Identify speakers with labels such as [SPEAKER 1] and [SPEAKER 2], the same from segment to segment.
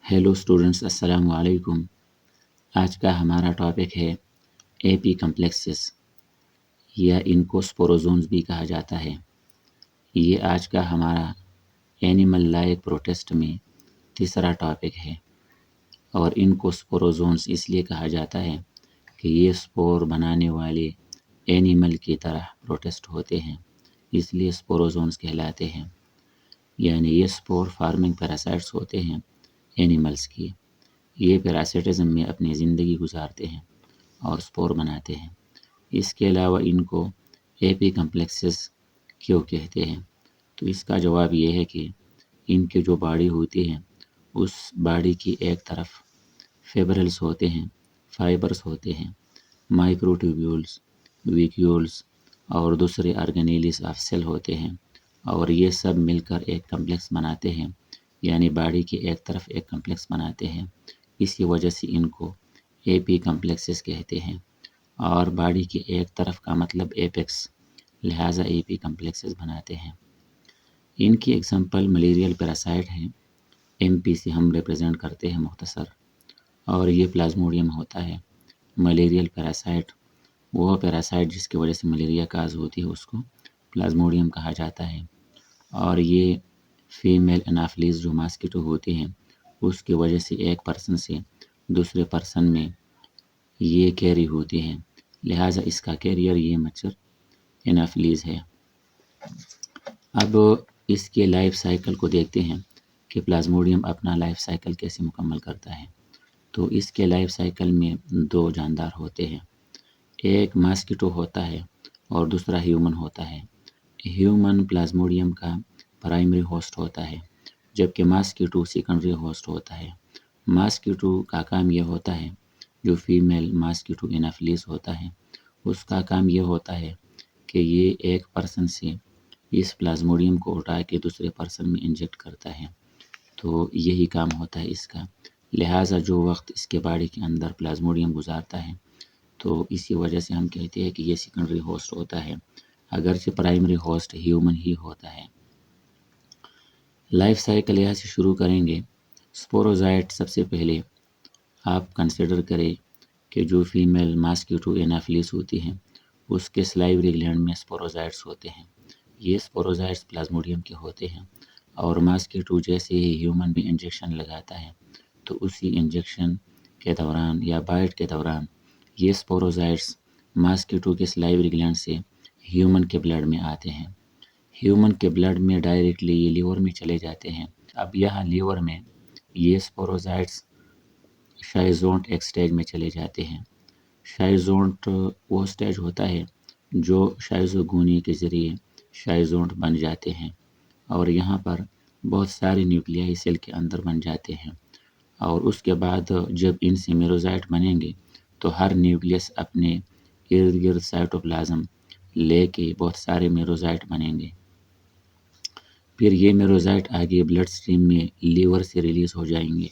[SPEAKER 1] Hello students, अस्सलाम वालेकुम। आज का हमारा टॉपिक है एपी कम्प्लेक्सेस या इनको स्पोरोजोन्स भी कहा जाता है। ये आज का हमारा एनिमल लाइफ प्रोटेस्ट में तीसरा टॉपिक है और इनको स्पोरोजोन्स इसलिए कहा जाता है कि ये स्पोर बनाने वाले एनिमल की तरह प्रोटेस्ट होते हैं, इसलिए स्पोरोजोन्स कहलाते हैं। यानी ये स्पोर फार्मिंग पैरासाइट्स होते हैं एनिमल्स की। ये पैरासिटिज्म में अपनी ज़िंदगी गुजारते हैं और स्पोर बनाते हैं। इसके अलावा इनको एपी कम्प्लेक्सेस क्यों कहते हैं, तो इसका जवाब ये है कि इनकी जो बॉडी होती है उस बॉडी की एक तरफ फेब्रिल्स होते हैं, फाइबर्स होते हैं, माइक्रोट्यूब्यूल्स, वीक्यूल्स और दूसरे ऑर्गेनेलिस ऑफ सेल होते हैं और ये सब मिलकर एक कम्प्लेक्स बनाते हैं, यानी बॉडी की एक तरफ एक कम्प्लेक्स बनाते हैं। इसी वजह से इनको एपी कम्प्लेक्सेस कहते हैं और बॉडी की एक तरफ का मतलब एपेक्स, लिहाजा एपी कम्प्लेक्सेस बनाते हैं। इनकी एग्जांपल मलेरियल पैरासाइट हैं, एमपी से हम रिप्रेजेंट करते हैं मुख्तसर, और ये प्लाज्मोडियम होता है। मलेरियल पैरासाइट वो पैरासाइट जिसकी वजह से मलेरिया काज होती है उसको प्लाज्मोडियम कहा जाता है। और ये फीमेल एनाफिलीज जो मॉस्किटो होते हैं उसकी वजह से एक पर्सन से दूसरे पर्सन में ये कैरी होती हैं, लिहाजा इसका कैरियर ये मच्छर एनाफिलीज है। अब इसके लाइफ साइकिल को देखते हैं कि प्लाज्मोडियम अपना लाइफ साइकिल कैसे मुकम्मल करता है। तो इसके लाइफ साइकिल में दो जानदार होते हैं, एक मॉस्किटो होता है और दूसरा ह्यूमन होता है। ह्यूमन प्लाज्मोडियम का प्राइमरी होस्ट होता है जबकि मॉस्किटो सेकेंडरी होस्ट होता है। मॉस्किटो का काम यह होता है, जो फीमेल मॉस्किटो एनाफिलीज होता है उसका काम यह होता है कि ये एक पर्सन से इस प्लाज्मोडियम को उठा के दूसरे पर्सन में इंजेक्ट करता है, तो यही काम होता है इसका। लिहाजा जो वक्त इसके बॉडी के अंदर प्लाज्मोडियम गुजारता है तो इसी वजह से हम कहते हैं कि ये सेकेंडरी होस्ट होता है, अगरचे प्राइमरी होस्ट ह्यूमन ही होता है। लाइफ साइकिल यहाँ से शुरू करेंगे। स्पोरोजाइट सबसे पहले आप कंसिडर करें कि जो फीमेल मॉस्किटो एनाफिलीज होती हैं उसके सलाइवरी ग्लैंड में स्पोरोजाइट्स होते हैं। ये स्पोरोजाइट्स प्लाज्मोडियम के होते हैं और मॉस्किटो जैसे ही ह्यूमन में इंजेक्शन लगाता है तो उसी इंजेक्शन के दौरान या बाइट के दौरान ये स्पोरोजाइट्स मॉस्किटो के सलाइवरी ग्लैंड से ह्यूमन के ब्लड में आते हैं। ह्यूमन के ब्लड में डायरेक्टली ये लीवर में चले जाते हैं। अब यहाँ लीवर में ये स्पोरोजाइट्स शाइज़ोंट एक स्टेज में चले जाते हैं। शाइज़ोंट वो स्टेज होता है जो शाइज़ोगोनी के ज़रिए शाइज़ोंट बन जाते हैं और यहाँ पर बहुत सारे न्यूक्लियाई सेल के अंदर बन जाते हैं और उसके बाद जब इनसे मेरोजाइट बनेंगे तो हर न्यूक्लियस अपने इर्द गिर्द साइटोप्लाज्म लेके बहुत सारे मेरोजाइट बनेंगे। फिर ये मेरोजाइट आगे ब्लड स्ट्रीम में लीवर से रिलीज हो जाएंगे।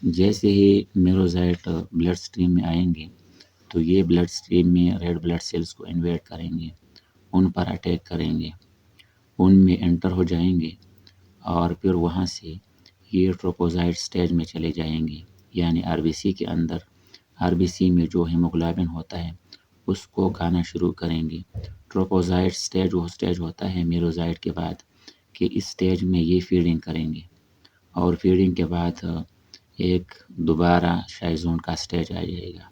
[SPEAKER 1] जैसे ही मेरोजाइट ब्लड स्ट्रीम में आएंगे तो ये ब्लड स्ट्रीम में रेड ब्लड सेल्स को इन्वेड करेंगे, उन पर अटैक करेंगे, उनमें एंटर हो जाएंगे और फिर वहाँ से ये ट्रोपोजाइट स्टेज में चले जाएंगे, यानी आरबीसी के अंदर आरबीसी में जो हीमोग्लोबिन होता है उसको खाना शुरू करेंगे। ट्रोपोजाइट स्टेज वो स्टेज होता है मेरोजाइट के बाद कि इस स्टेज में ये फीडिंग करेंगे और फीडिंग के बाद एक दोबारा शाइज़ोन का स्टेज आ जाएगा,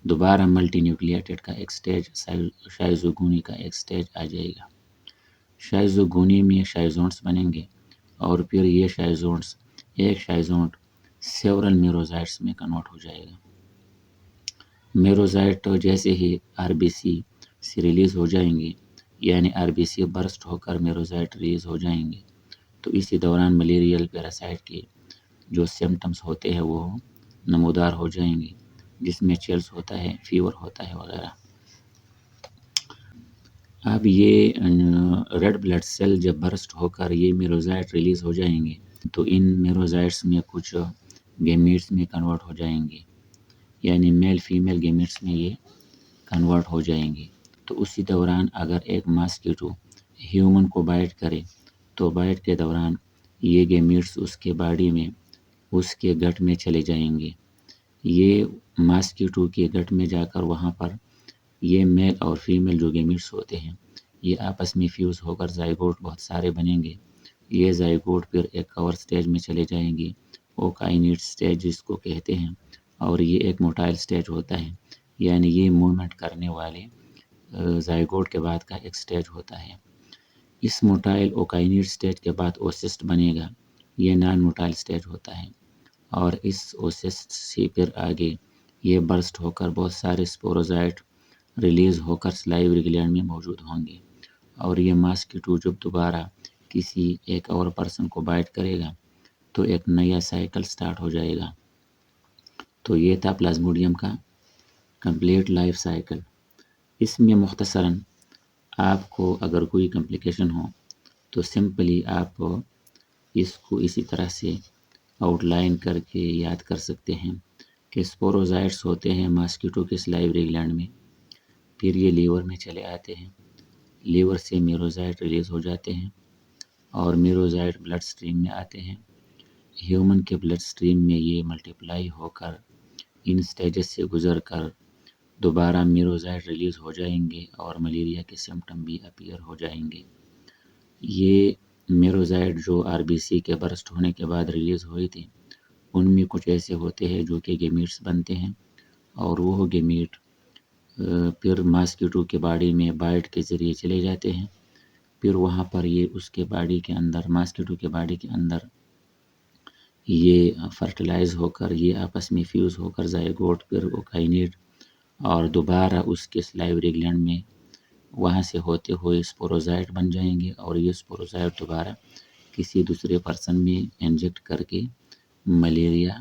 [SPEAKER 1] दोबारा मल्टी न्यूक्लिएटेड का एक स्टेज, शाइज़ोगोनी का एक स्टेज आ जाएगा। शाइज़ोगोनी में शाइज़ोन्ट्स बनेंगे और फिर ये शाइज़ोन्ट्स एक शाइज़ोन्ट सेवरल मेरोजाइट्स में कन्वर्ट हो जाएगा। मेरोजाइट जैसे ही आरबीसी से रिलीज़ हो जाएंगे, यानी आरबीसी बर्स्ट होकर मेरोजाइट रिलीज़ हो जाएंगे, तो इसी दौरान मलेरियल पैरासाइट के जो सिम्टम्स होते हैं वो नमूदार हो जाएंगे, जिसमें चिल्स होता है, फीवर होता है वगैरह। अब ये रेड ब्लड सेल जब बर्स्ट होकर ये मेरोजाइट रिलीज़ हो जाएंगे तो इन मेरोजाइट्स में कुछ गेमीट्स में कन्वर्ट हो जाएंगे, यानी मेल फीमेल गेमीट्स में ये कन्वर्ट हो जाएंगे। तो उसी दौरान अगर एक मॉस्किटो ह्यूमन को बाइट करे तो बाइट के दौरान یہ گیمیٹس اس کے باڈی میں اس کے گٹ میں چلے جائیں گے. یہ ماسکیٹو کے گٹ میں جا کر وہاں پر یہ میل اور فیمیل جو گیمیٹس ہوتے ہیں یہ آپس میں فیوز ہو کر زائگوٹ بہت سارے بنیں گے. یہ زائگوٹ پھر ایک کور سٹیج میں چلے جائیں گے، اوکائنیٹ سٹیج جس کو کہتے ہیں، اور یہ ایک موٹائل سٹیج ہوتا ہے، یعنی یہ موومنٹ کرنے والے زائگوٹ کے بعد کا ایک سٹیج ہوتا ہے. اس موٹائل اوکائنیٹ سٹیج کے بعد اوسسٹ بنے گا، یہ نان موٹائل سٹیج ہوتا ہے، اور اس اوسسٹ سے پھر آگے یہ برسٹ ہو کر بہت سارے سپوروزائٹ ریلیز ہو کر سلائیوری گلینڈ میں موجود ہوں گے، اور یہ ماسکیٹو جب دوبارہ کسی ایک اور پرسن کو بائٹ کرے گا تو ایک نیا سائیکل سٹارٹ ہو جائے گا. تو یہ تھا پلازموڈیم کا کمپلیٹ لائف سائیکل. اس میں مختصراً آپ کو اگر کوئی کمپلیکیشن ہو تو سمپلی آپ اس کو اسی طرح سے آؤٹ لائن کر کے یاد کر سکتے ہیں کہ سپوروزائٹس ہوتے ہیں ماسکیٹو کے سلائیوری گلینڈ میں، پھر یہ لیور میں چلے آتے ہیں، لیور سے میروزائٹ ریلیز ہو جاتے ہیں، اور میروزائٹ بلڈ سٹریم میں آتے ہیں. ہیومن کے بلڈ سٹریم میں یہ ملٹیپلائی ہو کر ان سٹیجز سے گزر کر دوبارہ میروزائٹ ریلیز ہو جائیں گے، اور ملیریا کے سمٹم بھی اپیئر ہو جائیں گے. یہ میروزائٹ جو آر بی سی کے برسٹ ہونے کے بعد ریلیز ہوئی تھی ان میں کچھ ایسے ہوتے ہیں جو کہ گیمیٹس بنتے ہیں، اور وہ گیمیٹ پھر ماسکیٹو کے باڈی میں بائٹ کے ذریعے چلے جاتے ہیں، پھر وہاں پر یہ اس کے باڈی کے اندر ماسکیٹو کے باڈی کے اندر یہ فرٹیلائز ہو کر یہ آپس میں فیوز ہو کر زائگوٹ پھر اوکائنیٹ اور دوبارہ اس کے سلائیوری گلینڈ میں وہاں سے ہوتے ہوئے سپوروزائٹ بن جائیں گے، اور یہ سپوروزائٹ دوبارہ کسی دوسرے پرسن میں انجیکٹ کر کے ملیریا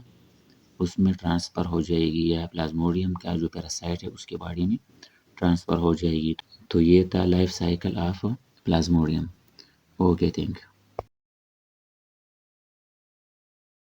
[SPEAKER 1] اس میں ٹرانسفر ہو جائے گی، یا پلازموڈیم کا جو پیراسائٹ ہے اس کے باڈی میں ٹرانسفر ہو جائے گی. تو یہ تھا life cycle of plasmodium. Okay, thank you.